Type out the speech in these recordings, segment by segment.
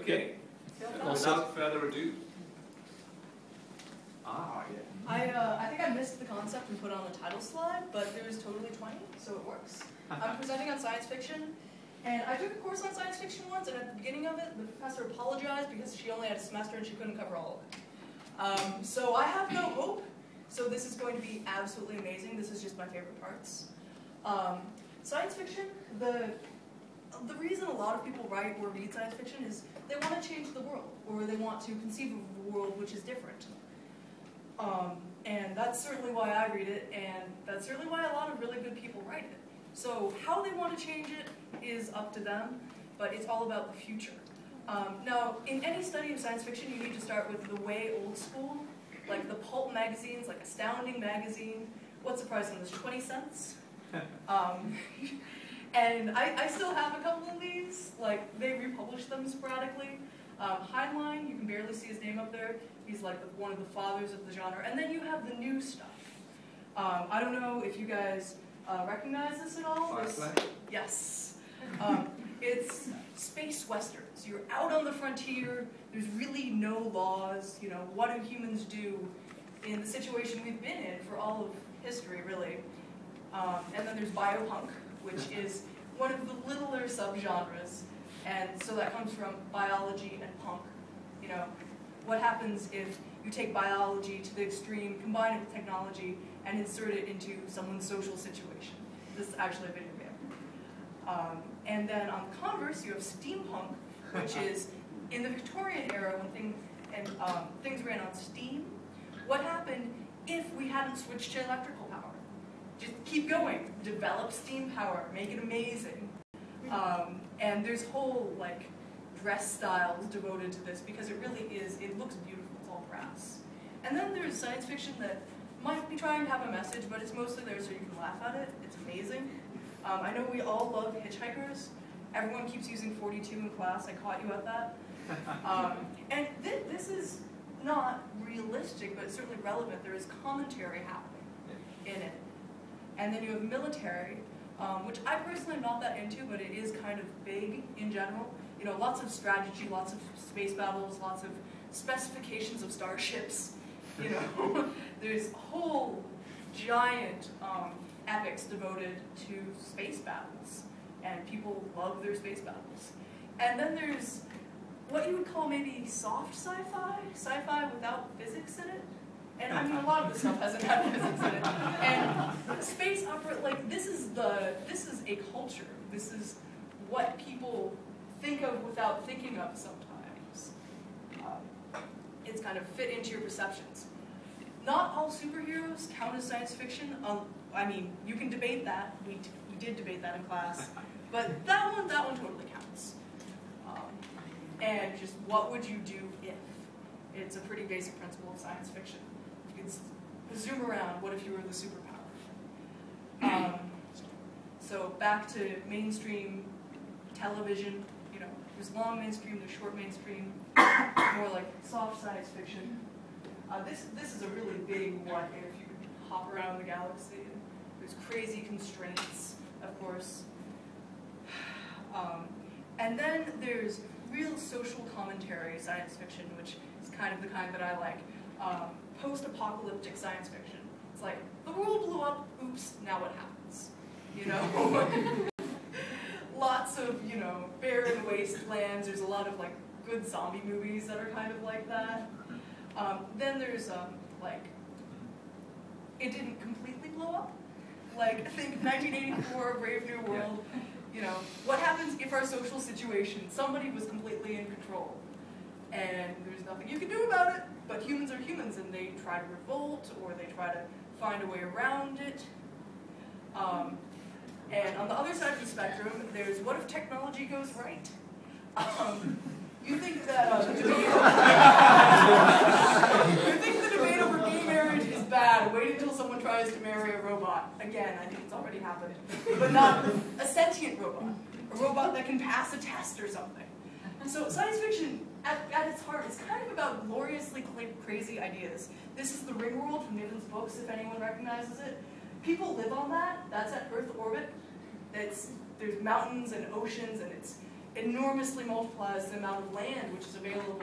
Okay. Without further ado. I think I missed the concept and put it on the title slide, but there's totally 20, so it works. I'm presenting on science fiction, and I took a course on science fiction once, and at the beginning of it, the professor apologized because she only had a semester and she couldn't cover all of it. So I have no hope, so this is going to be absolutely amazing. This is just my favorite parts. Science fiction, the reason a lot of people write or read science fiction is they want to change the world, or they want to conceive of a world which is different. And that's certainly why I read it, and that's certainly why a lot of really good people write it. So how they want to change it is up to them, but it's all about the future. Now, in any study of science fiction, you need to start with the way old school, like the pulp magazines, like Astounding magazine. What's the price on this, 20 cents? And I still have a couple of these, like they republish them sporadically. Heinlein, you can barely see his name up there. He's like one of the fathers of the genre. And then you have the new stuff. I don't know if you guys recognize this at all. Yes. It's space westerns. You're out on the frontier. There's really no laws. You know, what do humans do in the situation we've been in for all of history, really? And then there's biopunk, which is one of the littler subgenres. And so that comes from biology and punk. You know, what happens if you take biology to the extreme, combine it with technology, and insert it into someone's social situation? This is actually a video game. And then on the converse, you have steampunk, which is in the Victorian era when things ran on steam. What happened if we hadn't switched to electrical power? Just keep going, develop steam power, make it amazing. And there's whole like dress styles devoted to this because it really is, it looks beautiful, it's all brass. And then there's science fiction that might be trying to have a message, but it's mostly there so you can laugh at it. It's amazing. I know we all love Hitchhikers. Everyone keeps using 42 in class, I caught you at that. And this is not realistic, but it's certainly relevant. There is commentary happening in it. And then you have military, which I personally am not that into, but it is kind of big in general. You know, lots of strategy, lots of space battles, lots of specifications of starships. You know, there's whole giant epics devoted to space battles, and people love their space battles. And then there's what you would call maybe soft sci-fi, sci-fi without physics in it. And I mean, a lot of the stuff hasn't had physics in it. And space opera, like this is a culture. This is what people think of without thinking of sometimes. It's kind of fit into your perceptions. Not all superheroes count as science fiction. I mean, you can debate that. We did debate that in class, but that one totally counts. And just what would you do if? It's a pretty basic principle of science fiction. Zoom around, what if you were the superpower? So back to mainstream television, you know, there's long mainstream, there's short mainstream, more like soft science fiction. This is a really big what if. You could hop around the galaxy, and there's crazy constraints, of course. And then there's real social commentary science fiction, which is kind of the kind that I like. Post-apocalyptic science fiction. It's like, the world blew up, oops, now what happens? You know? Lots of, you know, barren wastelands. There's a lot of, like, good zombie movies that are kind of like that. Then there's, like, it didn't completely blow up. Like, think 1984, Brave New World. You know, what happens if our social situation, somebody was completely in control? And there's nothing you can do about it, but humans are humans, and they try to revolt, or they try to find a way around it. And on the other side of the spectrum, there's what if technology goes right? You think that the debate over gay marriage is bad. Wait until someone tries to marry a robot. Again, I think it's already happened. But not a sentient robot. A robot that can pass a test or something. So science fiction, at its heart, is kind of about gloriously crazy ideas. This is the Ring World from Niven's books, if anyone recognizes it. People live on that. That's at Earth orbit. There's mountains and oceans, and enormously multiplies the amount of land which is available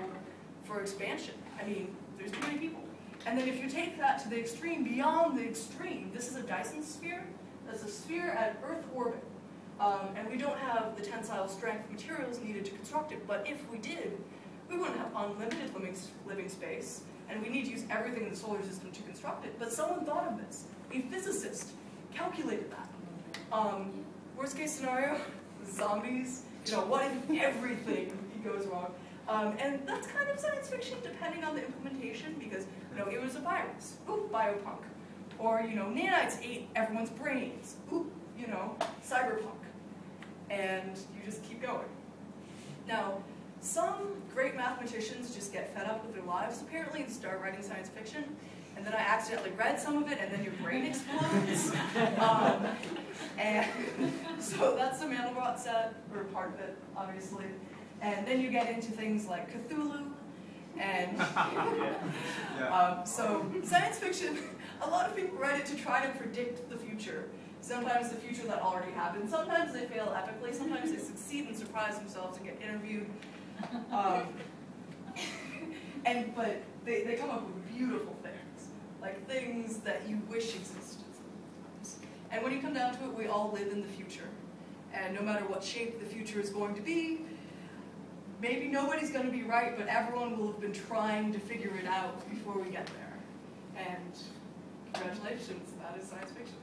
for expansion. I mean, there's too many people. And then if you take that to the extreme, beyond the extreme, this is a Dyson sphere. That's a sphere at Earth orbit. And we don't have the tensile strength materials needed to construct it, but if we did, we wouldn't have unlimited living space, and we need to use everything in the solar system to construct it. But someone thought of this. A physicist calculated that. Worst case scenario, zombies. You know, what if everything goes wrong? And that's kind of science fiction depending on the implementation, because, you know, it was a virus. Oop, biopunk. Or, you know, nanites ate everyone's brains. Oop, you know, cyberpunk. And you just keep going. Now, some great mathematicians just get fed up with their lives, apparently, and start writing science fiction. And then I accidentally read some of it, and then your brain explodes. And so that's the Mandelbrot set, or part of it, obviously. And then you get into things like Cthulhu, and so science fiction, a lot of people write it to try to predict the future. Sometimes the future that already happened. Sometimes they fail epically. Sometimes they succeed and surprise themselves and get interviewed. But they come up with beautiful things, like things that you wish existed sometimes. And when you come down to it, we all live in the future. And no matter what shape the future is going to be, maybe nobody's going to be right, but everyone will have been trying to figure it out before we get there. And congratulations, that is science fiction.